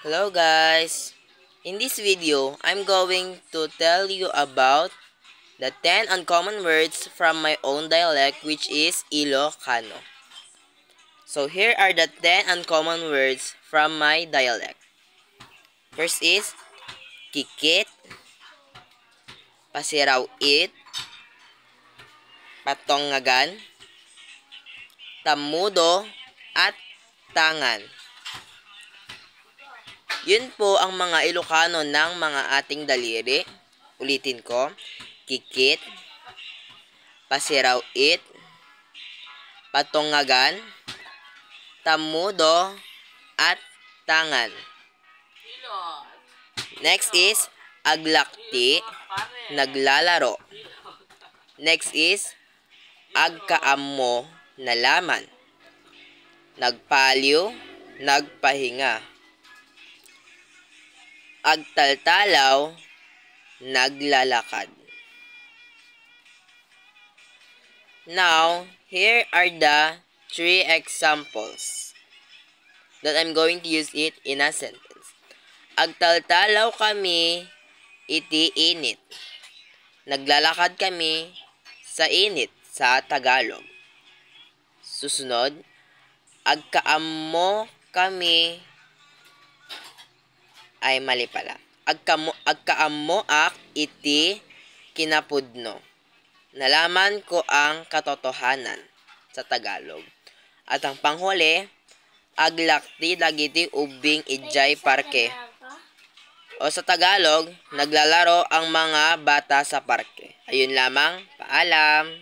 Hello guys! In this video, I'm going to tell you about the 10 uncommon words from my own dialect, which is Ilocano. So here are the 10 uncommon words from my dialect. First is kikit, pasirawit, patongagan, tamudo, at tangan. Yun po ang mga Ilocano ng mga ating daliri. Ulitin ko, kikit, pasirawit, patongagan, tamudo, at tangan. Next is aglakti, naglalaro. Next is agkaammo, nalaman. Nagpaliw, nagpahinga. Agtaltalaw, naglalakad. Now, here are the 3 examples that I'm going to use it in a sentence. Agtaltalaw kami, iti init. Naglalakad kami sa init sa Tagalog. Susunod, agkaammo kami, ay mali pala. Agkaammo ak iti kinapudno. Nalaman ko ang katotohanan sa Tagalog. At ang panghuli, aglakti dagiti ubing ijay parke. O sa Tagalog, naglalaro ang mga bata sa parke. Ayun lamang, paalam.